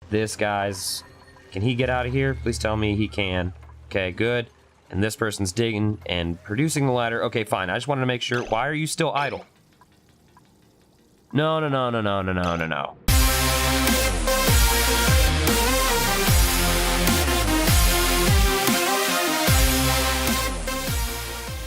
This guy's... Can he get out of here? Please tell me he can. Okay, good. And this person's digging and producing the ladder. Okay, fine. I just wanted to make sure. Why are you still idle? No.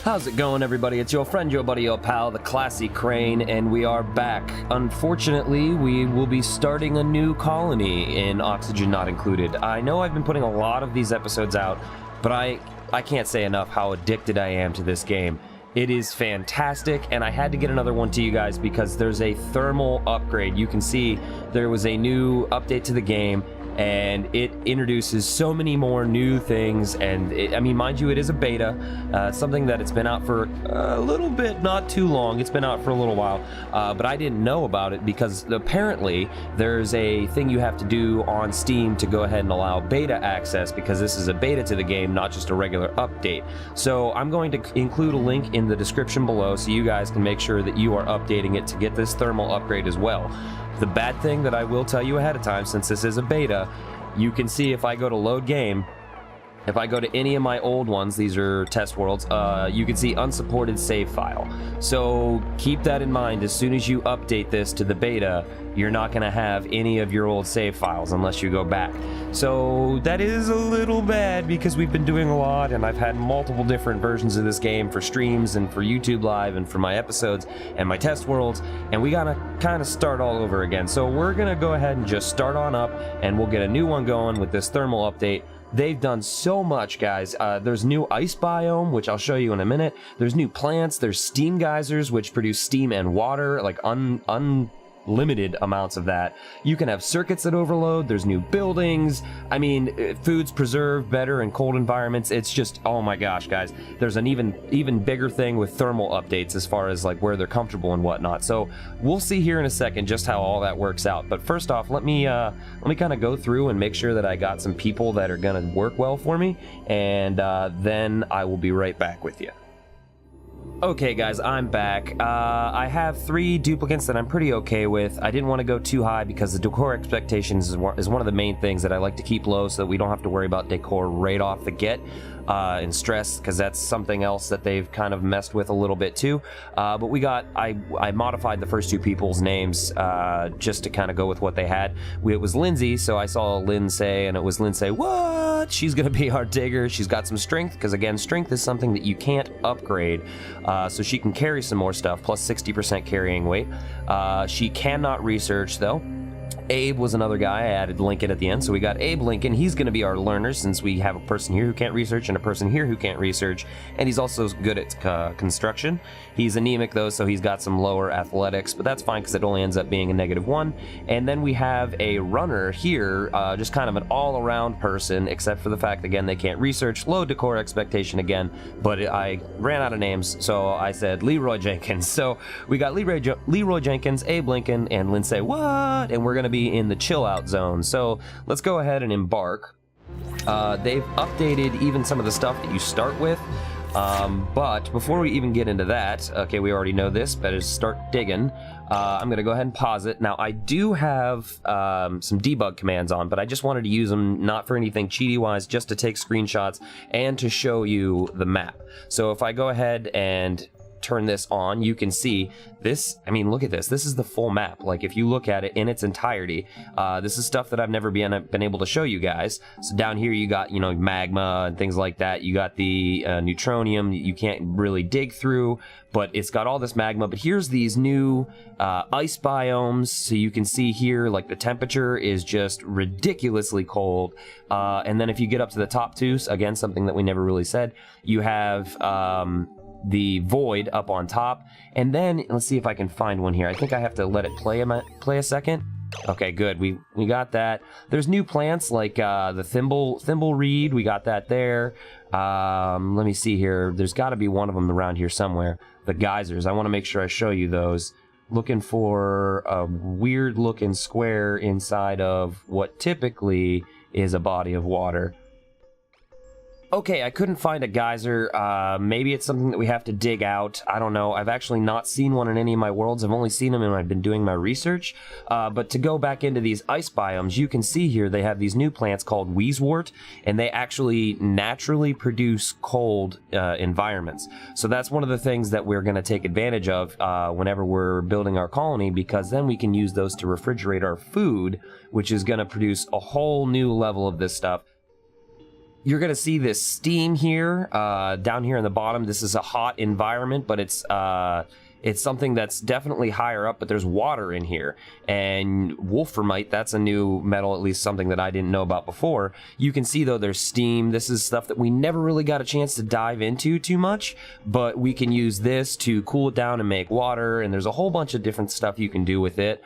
How's it going, everybody? It's your friend, your buddy, your pal, the Classy Crane, and we are back. Unfortunately, we will be starting a new colony in Oxygen Not Included. I know I've been putting a lot of these episodes out, but I can't say enough how addicted I am to this game. It is fantastic, and I had to get another one to you guys because there's a thermal upgrade. You can see there was a new update to the game, and it introduces so many more new things. And I mean, mind you, it is a beta, something that it's been out for a little bit, not too long. It's been out for a little while, but I didn't know about it because apparently there's a thing you have to do on Steam to go ahead and allow beta access, because this is a beta to the game, not just a regular update. So I'm going to include a link in the description below so you guys can make sure that you are updating it to get this thermal upgrade as well. The bad thing that I will tell you ahead of time, since this is a beta, you can see if I go to load game, if I go to any of my old ones, these are test worlds, you can see unsupported save file. So keep that in mind. As soon as you update this to the beta, you're not going to have any of your old save files unless you go back. So that is a little bad because we've been doing a lot, and I've had multiple different versions of this game for streams and for YouTube Live and for my episodes and my test worlds, and we gotta kind of start all over again. So we're gonna go ahead and just start on up, and we'll get a new one going with this thermal update. They've done so much, guys. There's new ice biome, which I'll show you in a minute. There's new plants. There's steam geysers, which produce steam and water, like unlimited amounts of that. You can have circuits that overload. There's new buildings. I mean, food's preserved better in cold environments. It's just, oh my gosh, guys. There's an even bigger thing with thermal updates as far as like where they're comfortable and whatnot. So we'll see here in a second just how all that works out. But first off, let me kind of go through and make sure that I got some people that are gonna work well for me, and then I will be right back with you. Okay guys, I'm back. I have 3 duplicates that I'm pretty okay with. I didn't want to go too high because the decor expectations is one of the main things that I like to keep low so that we don't have to worry about decor right off the get. And stress, because that's something else that they've kind of messed with a little bit too. But I modified the first 2 people's names just to kind of go with what they had. It was Lindsay, so I saw Lindsay, and it was Lindsay, what? She's gonna be our digger. She's got some strength, because again, strength is something that you can't upgrade. So she can carry some more stuff, plus 60% carrying weight. She cannot research though. Abe was another guy. I added Lincoln at the end, so we got Abe Lincoln. He's going to be our learner, since we have a person here who can't research and a person here who can't research, and he's also good at construction. He's anemic though, so he's got some lower athletics, but that's fine because it only ends up being a -1. And then we have a runner here, just kind of an all-around person, except for the fact, again, they can't research. Low decor expectation again, but I ran out of names, so I said Leroy Jenkins. So we got Leroy Jenkins, Abe Lincoln, and Lindsay, what? And we're going to be in the chill out zone. So let's go ahead and embark. They've updated even some of the stuff that you start with, but before we even get into that, okay, we already know this, better start digging. I'm gonna go ahead and pause it. Now I do have some debug commands on, but I just wanted to use them not for anything cheaty wise, just to take screenshots and to show you the map. So if I go ahead and turn this on, you can see this. I mean, look at this. This is the full map. Like, if you look at it in its entirety, this is stuff that I've never been able to show you guys. So down here you got, you know, magma and things like that. You got the neutronium you can't really dig through, but it's got all this magma. But here's these new ice biomes. So you can see here, like, the temperature is just ridiculously cold. And then if you get up to the top 2, again, something that we never really said, you have the void up on top, and then let's see if I can find one here. I think I have to let it play a second. Okay, good. We got that. There's new plants like the thimble reed. We got that there. Let me see here. There's got to be one of them around here somewhere. The geysers. I want to make sure I show you those. Looking for a weird looking square inside of what typically is a body of water. Okay, I couldn't find a geyser. Maybe it's something that we have to dig out. I don't know. I've actually not seen one in any of my worlds. I've only seen them when I've been doing my research. But to go back into these ice biomes, you can see here they have these new plants called wheezewort, and they actually naturally produce cold environments. So that's one of the things that we're going to take advantage of whenever we're building our colony, because then we can use those to refrigerate our food, which is going to produce a whole new level of this stuff. You're going to see this steam here, down here in the bottom. This is a hot environment, but it's something that's definitely higher up, but there's water in here. And wolframite, that's a new metal, at least something that I didn't know about before. You can see, though, there's steam. This is stuff that we never really got a chance to dive into too much, but we can use this to cool it down and make water, and there's a whole bunch of different stuff you can do with it.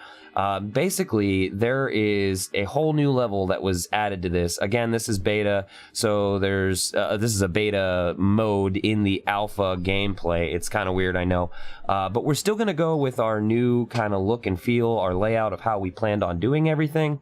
Basically, there is a whole new level that was added to this. Again, this is beta, so there's this is a beta mode in the alpha gameplay. It's kind of weird, I know, but we're still going to go with our new kind of look and feel, our layout of how we planned on doing everything.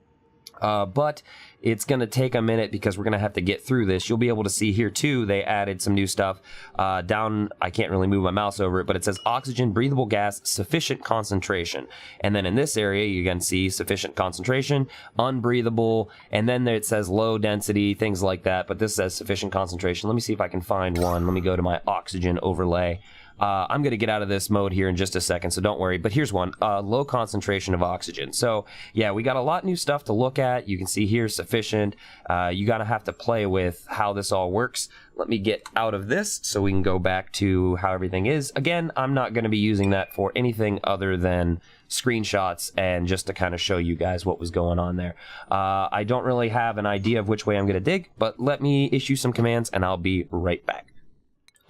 But it's going to take a minute because we're going to have to get through this. You'll be able to see here too, they added some new stuff down. I can't really move my mouse over it, but it says oxygen, breathable gas, sufficient concentration. And then in this area, you can see sufficient concentration, unbreathable, and then there it says low density, things like that. But this says sufficient concentration. Let me see if I can find one. Let me go to my oxygen overlay. I'm going to get out of this mode here in just a second, so don't worry. But here's one, low concentration of oxygen. So yeah, we got a lot of new stuff to look at. You can see here sufficient. You got to have to play with how this all works. Let me get out of this so we can go back to how everything is. Again, I'm not going to be using that for anything other than screenshots and just to kind of show you guys what was going on there. I don't really have an idea of which way I'm going to dig, but let me issue some commands and I'll be right back.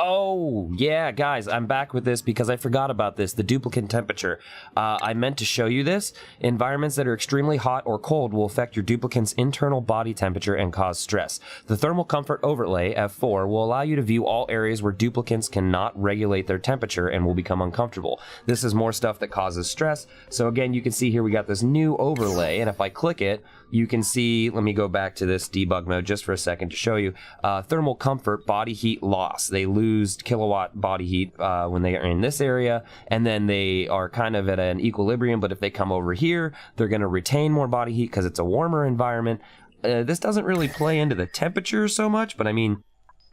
Oh, yeah, guys, I'm back with this because I forgot about this, the duplicate temperature. I meant to show you this. Environments that are extremely hot or cold will affect your duplicant's internal body temperature and cause stress. The thermal comfort overlay, F4, will allow you to view all areas where duplicants cannot regulate their temperature and will become uncomfortable. This is more stuff that causes stress. So again, you can see here we got this new overlay, and if I click it, you can see, let me go back to this debug mode just for a second to show you. Thermal comfort, body heat loss. They lose kilowatt body heat when they are in this area, and then they are kind of at an equilibrium, but if they come over here, they're going to retain more body heat because it's a warmer environment. This doesn't really play into the temperature so much, but I mean,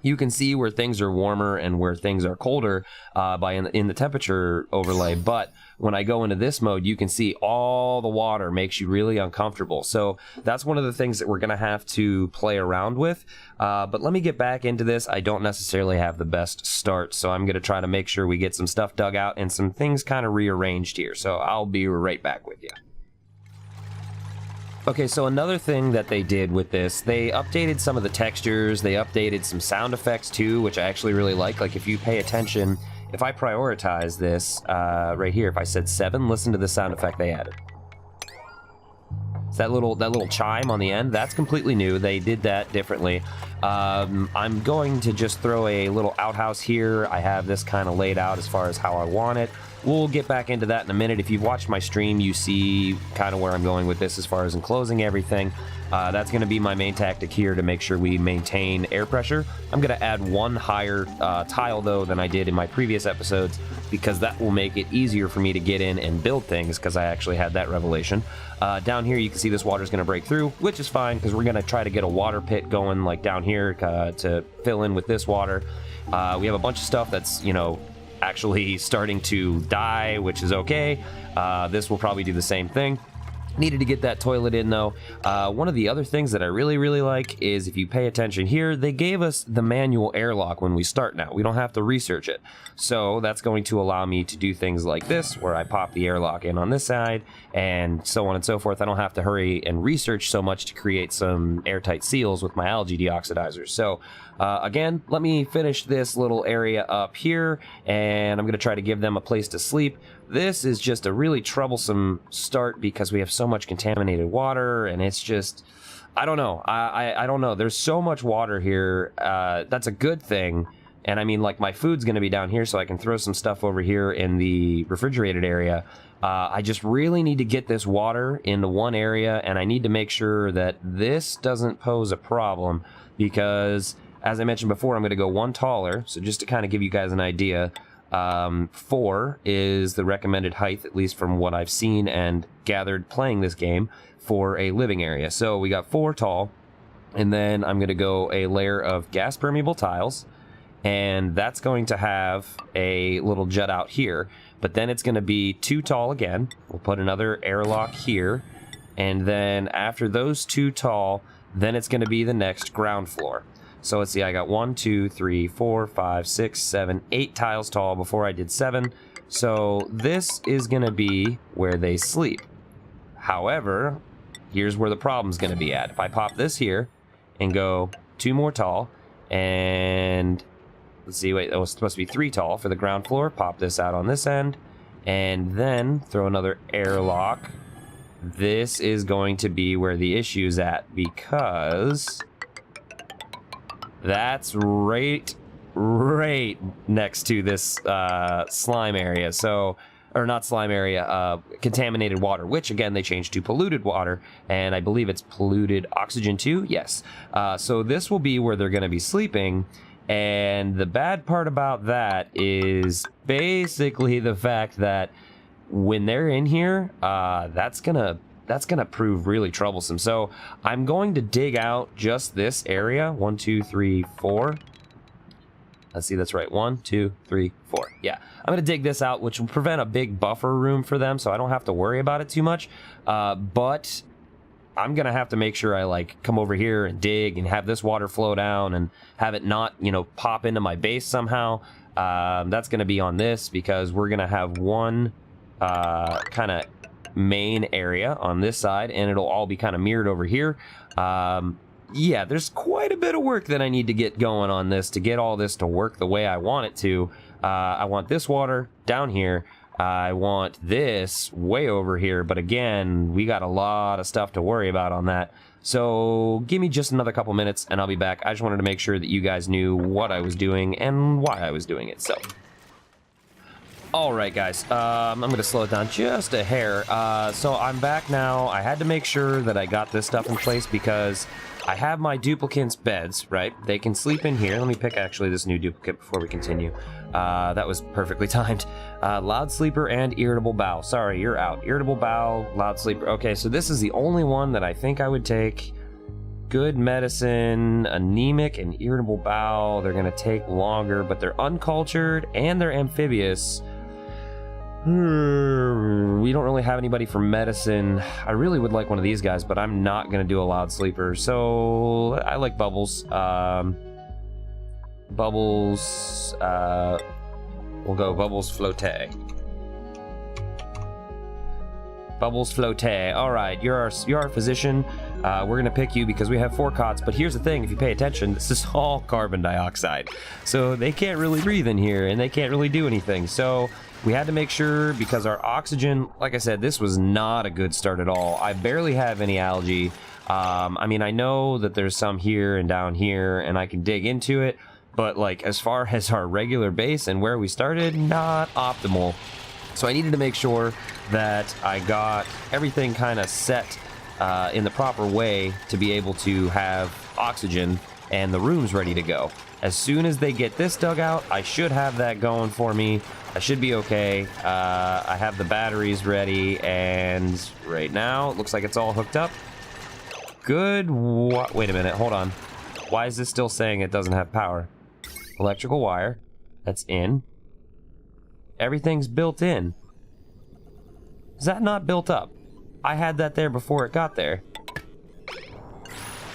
you can see where things are warmer and where things are colder in the temperature overlay. But when I go into this mode, you can see all the water makes you really uncomfortable. So that's one of the things that we're going to have to play around with. But let me get back into this. I don't necessarily have the best start, so I'm going to try to make sure we get some stuff dug out and some things kind of rearranged here. So I'll be right back with you. Okay, so another thing that they did with this, they updated some of the textures, they updated some sound effects too, which I actually really like. Like if you pay attention, if I prioritize this right here, if I said 7, listen to the sound effect they added. It's that little chime on the end, that's completely new. They did that differently. I'm going to just throw a little outhouse here. I have this kind of laid out as far as how I want it. We'll get back into that in a minute. If you've watched my stream, you see kind of where I'm going with this as far as enclosing everything. That's going to be my main tactic here to make sure we maintain air pressure. I'm going to add one higher tile, though, than I did in my previous episodes, because that will make it easier for me to get in and build things, because I actually had that revelation. Down here, you can see this water is going to break through, which is fine, because we're going to try to get a water pit going, like down here, to fill in with this water. We have a bunch of stuff that's, you know, actually starting to die, which is okay. This will probably do the same thing. Needed to get that toilet in, though. One of the other things that I really like is, if you pay attention here, they gave us the manual airlock when we start now. We don't have to research it. So that's going to allow me to do things like this, where I pop the airlock in on this side, and so on and so forth. I don't have to hurry and research so much to create some airtight seals with my algae deoxidizers. So again, let me finish this little area up here, and I'm going to try to give them a place to sleep. This is just a really troublesome start because we have so much contaminated water, and it's just, I don't know. I don't know. There's so much water here. That's a good thing. And I mean, like, my food's going to be down here, so I can throw some stuff over here in the refrigerated area. I just really need to get this water into one area, and I need to make sure that this doesn't pose a problem, because as I mentioned before, I'm going to go one taller. So just to kind of give you guys an idea, 4 is the recommended height, at least from what I've seen and gathered playing this game, for a living area. So we got 4 tall, and then I'm going to go a layer of gas permeable tiles, and that's going to have a little jut out here, but then it's going to be 2 tall again. We'll put another airlock here, and then after those 2 tall, then it's going to be the next ground floor. So let's see, I got 1, 2, 3, 4, 5, 6, 7, 8 tiles tall. Before I did 7. So this is going to be where they sleep. However, here's where the problem's going to be at. If I pop this here and go 2 more tall, and let's see, wait, that was supposed to be 3 tall for the ground floor. Pop this out on this end, and then throw another airlock. This is going to be where the issue's at, because that's right next to this slime area. So, or not slime area, contaminated water, which again they changed to polluted water, and I believe it's polluted oxygen too. Yes. So this will be where they're going to be sleeping, and the bad part about that is basically the fact that when they're in here, that's gonna prove really troublesome. So I'm going to dig out just this area. 1, 2, 3, 4. Let's see, that's right. 1, 2, 3, 4. Yeah, I'm gonna dig this out, which will prevent a big buffer room for them, so I don't have to worry about it too much. But I'm gonna have to make sure I like come over here and dig and have this water flow down and have it not, you know, pop into my base somehow. That's gonna be on this, because we're gonna have one kind of main area on this side, and it'll all be kind of mirrored over here. Yeah, there's quite a bit of work that I need to get going on this to get all this to work the way I want it to. I want this water down here. I want this way over here, but again, we got a lot of stuff to worry about on that. So give me just another couple minutes and I'll be back. I just wanted to make sure that you guys knew what I was doing and why I was doing it. So alright guys, I'm going to slow it down just a hair. So I'm back now. I had to make sure that I got this stuff in place because I have my duplicants' beds, right? They can sleep in here. Let me pick actually this new duplicate before we continue. That was perfectly timed. Loud sleeper and irritable bowel. Sorry, you're out. Irritable bowel, loud sleeper. Okay, so this is the only one that I think I would take. Good medicine, anemic and irritable bowel. They're going to take longer, but they're uncultured and they're amphibious. We don't really have anybody for medicine. I really would like one of these guys, but I'm not going to do a loud sleeper. So I like Bubbles. Bubbles. We'll go Bubbles Flotte. Bubbles Flotte. All right, you're our physician. We're going to pick you because we have 4 cots. But here's the thing, if you pay attention, this is all carbon dioxide. So they can't really breathe in here, and they can't really do anything. So we had to make sure, because our oxygen, like I said, this was not a good start at all. I barely have any algae. I mean, I know that there's some here and down here, and I can dig into it. But like, as far as our regular base and where we started, not optimal. So I needed to make sure that I got everything kind of set in the proper way to be able to have oxygen and the rooms ready to go. As soon as they get this dug out, I should have that going for me. I should be okay. I have the batteries ready, and right now it looks like it's all hooked up. Good. Wait a minute, hold on. Why is this still saying it doesn't have power? Electrical wire. That's in. Everything's built in. Is that not built up? I had that there before it got there.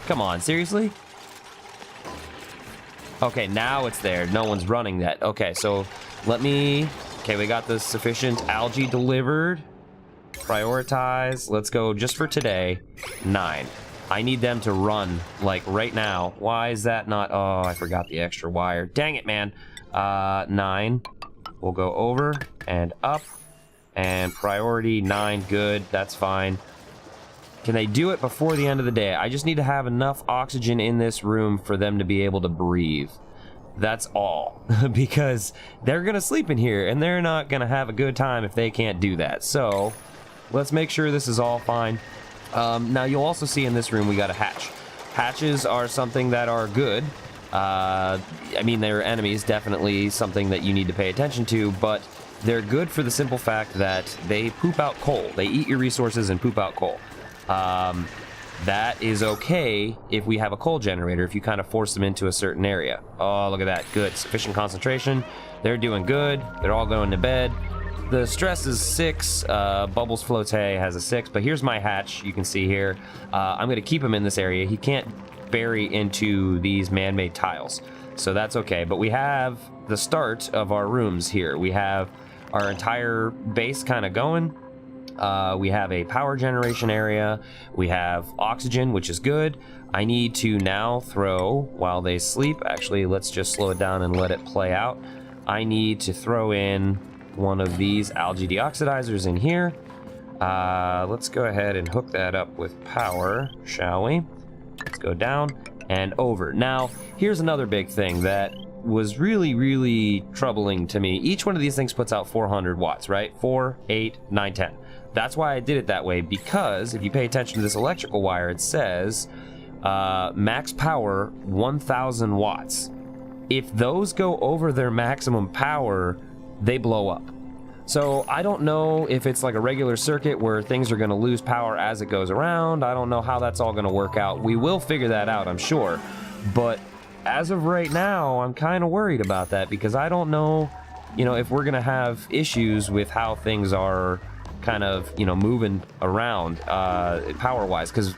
Come on, seriously? Okay, now it's there. No one's running that. Okay, so let me... Okay, we got the sufficient algae delivered. Prioritize. Let's go just for today. 9. I need them to run, like, right now. Why is that not... Oh, I forgot the extra wire. Dang it, man. 9. We'll go over and up. And priority 9. Good. That's fine. Can they do it before the end of the day? I just need to have enough oxygen in this room for them to be able to breathe. That's all. Because they're going to sleep in here, and they're not going to have a good time if they can't do that. So, let's make sure this is all fine. Now, you'll also see in this room we got a hatch. Hatches are something that are good. I mean, they're enemies, definitely something that you need to pay attention to, but they're good for the simple fact that they poop out coal. They eat your resources and poop out coal. That is okay if we have a coal generator, if you kind of force them into a certain area. Oh, look at that. Good. Sufficient concentration. They're doing good. They're all going to bed. The stress is 6. Bubbles Flote has a 6, but here's my hatch. You can see here. I'm going to keep him in this area. He can't bury into these man-made tiles, so that's okay. But we have the start of our rooms here. We have our entire base kind of going. We have a power generation area. We have oxygen, which is good. I need to now throw, while they sleep, actually, let's just slow it down and let it play out. I need to throw in one of these algae deoxidizers in here. Let's go ahead and hook that up with power, shall we? Let's go down and over. Now, here's another big thing that was really troubling to me. Each one of these things puts out 400 watts, right? 4, 8, 9, 10. That's why I did it that way, because if you pay attention to this electrical wire, it says max power 1000 watts. If those go over their maximum power, they blow up. So I don't know if it's like a regular circuit where things are going to lose power as it goes around. I don't know how that's all going to work out. We will figure that out, I'm sure. But as of right now, I'm kind of worried about that, because I don't know, if we're going to have issues with how things are kind of, moving around power-wise, because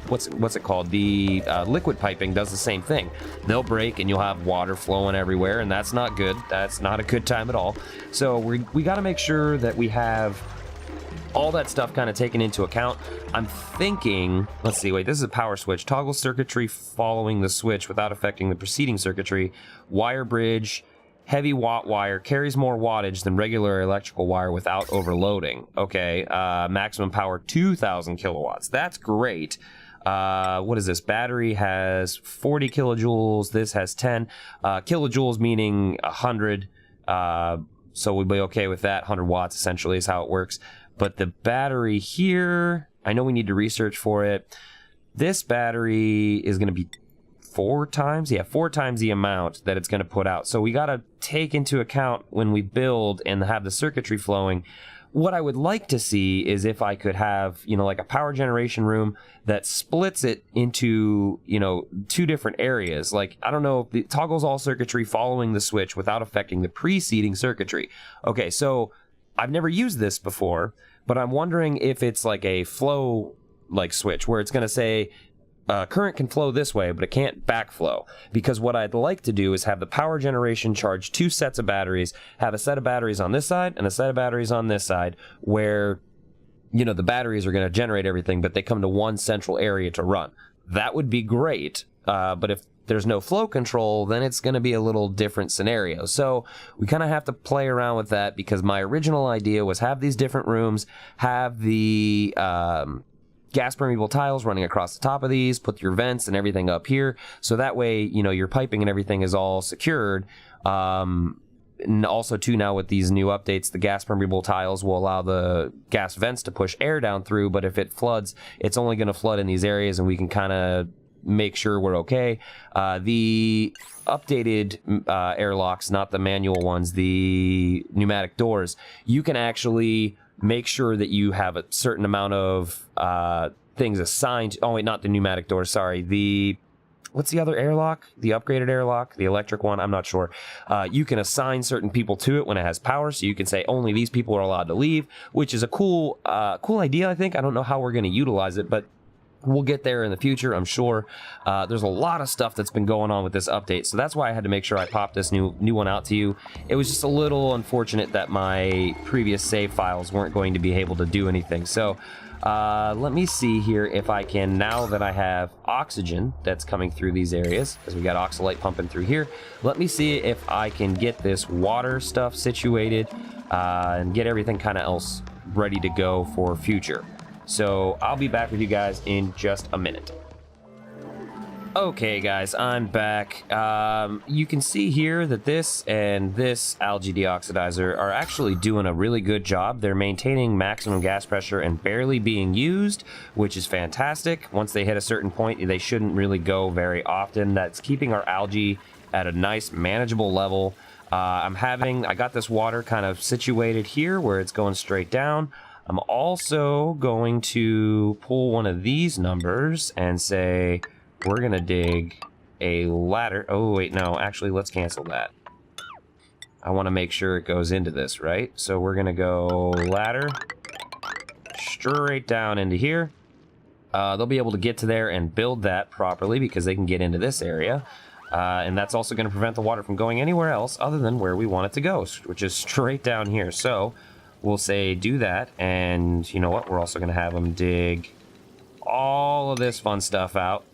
what's it called? The liquid piping does the same thing. They'll break and you'll have water flowing everywhere, and that's not good. That's not a good time at all. So we got to make sure that we have all that stuff kind of taken into account. I'm thinking, let's see, wait, this is a power switch. Toggle circuitry following the switch without affecting the preceding circuitry. Wire bridge. Heavy watt wire carries more wattage than regular electrical wire without overloading. Okay, maximum power 2,000 kilowatts. That's great. What is this? Battery has 40 kilojoules. This has 10 kilojoules, meaning 100. So we'll be okay with that. 100 watts essentially is how it works. But the battery here, I know we need to research for it. This battery is going to be 4 times the amount that it's going to put out. So we got to take into account when we build and have the circuitry flowing. What I would like to see is if I could have, like a power generation room that splits it into, 2 different areas. Like, I don't know, it toggles all circuitry following the switch without affecting the preceding circuitry. Okay, so I've never used this before, but I'm wondering if it's like a flow switch where it's going to say, current can flow this way, but it can't backflow. Because what I'd like to do is have the power generation charge 2 sets of batteries, have a set of batteries on this side and a set of batteries on this side, where, the batteries are going to generate everything, but they come to one central area to run. That would be great. But if there's no flow control, then it's going to be a little different scenario. So we kind of have to play around with that, because my original idea was have these different rooms, have the gas permeable tiles running across the top of these, put your vents and everything up here, so that way your piping and everything is all secured. And also too, now with these new updates, the gas permeable tiles will allow the gas vents to push air down through, but if it floods, it's only going to flood in these areas, and we can kind of make sure we're okay. The updated airlocks, not the manual ones, the pneumatic doors, you can actually make sure that you have a certain amount of things assigned. Oh wait, not the pneumatic door, sorry. What's the other airlock? The upgraded airlock? The electric one? I'm not sure. You can assign certain people to it when it has power, so you can say only these people are allowed to leave, which is a cool idea, I think. I don't know how we're going to utilize it, but we'll get there in the future, I'm sure. There's a lot of stuff that's been going on with this update, so that's why I had to make sure I popped this new one out to you. It was just a little unfortunate that my previous save files weren't going to be able to do anything. So let me see here if I can, now that I have oxygen that's coming through these areas, because we got oxalite pumping through here, let me see if I can get this water stuff situated and get everything kind of else ready to go for future. So I'll be back with you guys in just a minute. Okay, guys, I'm back. You can see here that this and this algae deoxidizer are actually doing a really good job. They're maintaining maximum gas pressure and barely being used, which is fantastic. Once they hit a certain point, they shouldn't really go very often. That's keeping our algae at a nice, manageable level. I got this water kind of situated here where it's going straight down. I'm also going to pull one of these numbers and say, we're gonna dig a ladder. Oh, wait, no, actually, let's cancel that. I want to make sure it goes into this, right? So we're gonna go ladder straight down into here. They'll be able to get to there and build that properly because they can get into this area. And that's also going to prevent the water from going anywhere else other than where we want it to go, which is straight down here. So we'll say do that, and you know what? We're also going to have them dig all of this fun stuff out.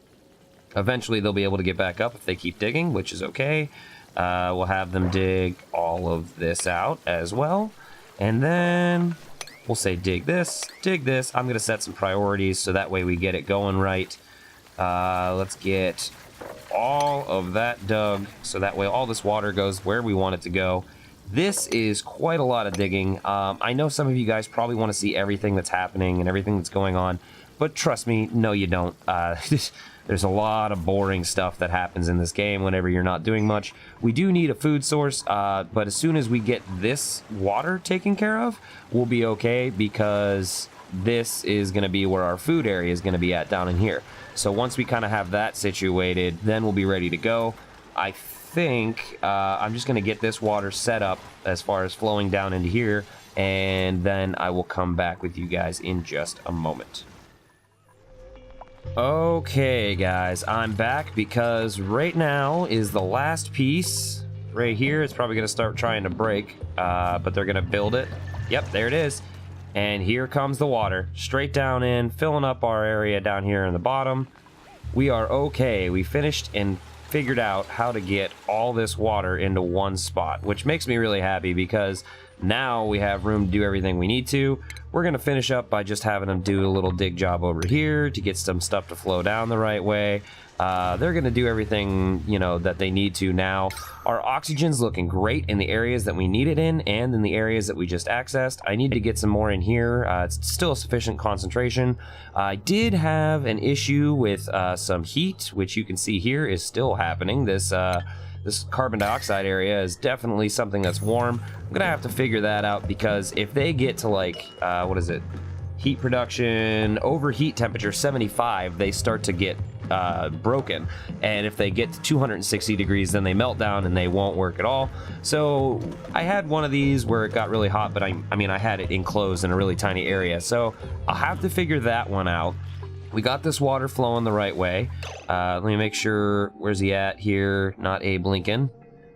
Eventually, they'll be able to get back up if they keep digging, which is okay. We'll have them dig all of this out as well. And then we'll say dig this, dig this. I'm going to set some priorities so that way we get it going right. Let's get all of that dug so that way all this water goes where we want it to go. This is quite a lot of digging. I know some of you guys probably want to see everything that's happening and everything that's going on, but trust me, no you don't. There's a lot of boring stuff that happens in this game whenever you're not doing much. We do need a food source, but as soon as we get this water taken care of, we'll be okay because this is going to be where our food area is going to be at down in here. So once we kind of have that situated, then we'll be ready to go. I think I'm just going to get this water set up as far as flowing down into here, and then I will come back with you guys in just a moment. Okay, guys, I'm back because right now is the last piece. Right here, it's probably going to start trying to break, but they're going to build it. Yep, there it is. And here comes the water, straight down in, filling up our area down here in the bottom. We are okay. We finished and figured out how to get all this water into one spot, which makes me really happy because now we have room to do everything we need to. We're going to finish up by just having them do a little dig job over here to get some stuff to flow down the right way. They're going to do everything, you know, that they need to now. Our oxygen's looking great in the areas that we need it in and in the areas that we just accessed. I need to get some more in here. It's still a sufficient concentration. I did have an issue with some heat, which you can see here is still happening. This carbon dioxide area is definitely something that's warm. I'm gonna have to figure that out because if they get to like, what is it? Heat production, overheat temperature 75, they start to get broken. And if they get to 260 degrees, then they melt down and they won't work at all. So I had one of these where it got really hot, but I mean, I had it enclosed in a really tiny area. So I'll have to figure that one out. We got this water flowing the right way. Let me make sure, where's he at here? Not Abe Lincoln,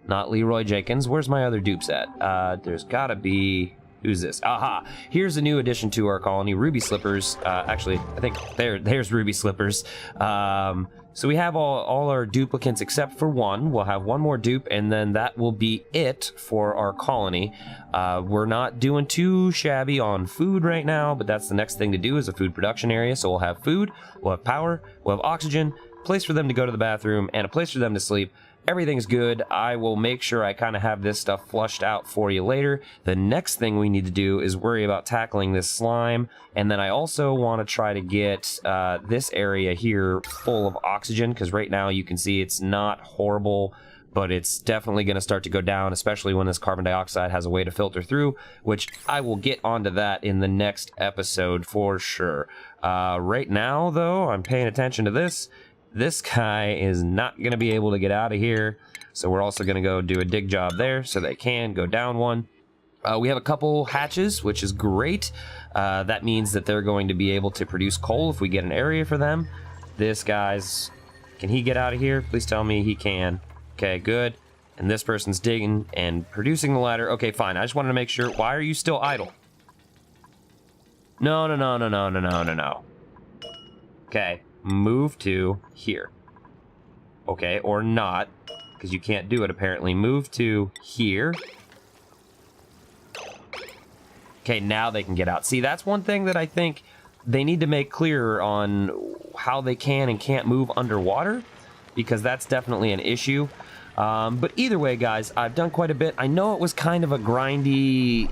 not Leroy Jenkins. Where's my other dupes at? There's gotta be, who's this? Aha, here's a new addition to our colony, Ruby Slippers. Actually, I think there's Ruby Slippers. So we have all our duplicates except for one. We'll have one more dupe, and then that will be it for our colony. We're not doing too shabby on food right now, but that's the next thing to do is a food production area. So we'll have food, we'll have power, we'll have oxygen, a place for them to go to the bathroom, and a place for them to sleep. Everything's good. I will make sure I kind of have this stuff flushed out for you later. The next thing we need to do is worry about tackling this slime. And then I also want to try to get this area here full of oxygen, because right now you can see it's not horrible, but it's definitely going to start to go down, especially when this carbon dioxide has a way to filter through, which I will get onto that in the next episode for sure. Right now, though, I'm paying attention to this. This guy is not going to be able to get out of here, so we're also going to go do a dig job there so they can go down one. We have a couple hatches, which is great. That means that they're going to be able to produce coal if we get an area for them. This guy's... Can he get out of here? Please tell me he can. Okay, good. And this person's digging and producing the ladder. Okay, fine. I just wanted to make sure. Why are you still idle? No. Okay. Move to here. Okay, or not, because you can't do it apparently. Move to here. Okay, now they can get out. See, that's one thing that I think they need to make clearer on how they can and can't move underwater. because that's definitely an issue. But either way, guys, I've done quite a bit. I know it was kind of a grindy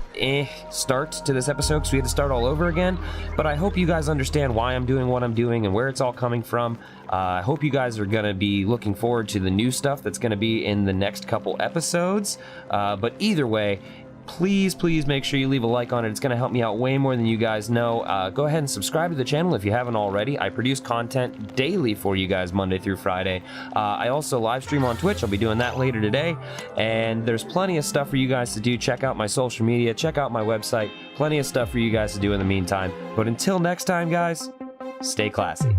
start to this episode because we had to start all over again, but I hope you guys understand why I'm doing what I'm doing and where it's all coming from. I hope you guys are going to be looking forward to the new stuff that's going to be in the next couple episodes. But either way, please make sure you leave a like on it. It's going to help me out way more than you guys know. Go ahead and subscribe to the channel if you haven't already. I produce content daily for you guys Monday through Friday. I also live stream on Twitch. I'll be doing that later today, and there's plenty of stuff for you guys to do. Check out my social media, check out my website. Plenty of stuff for you guys to do in the meantime. But until next time, guys, stay classy.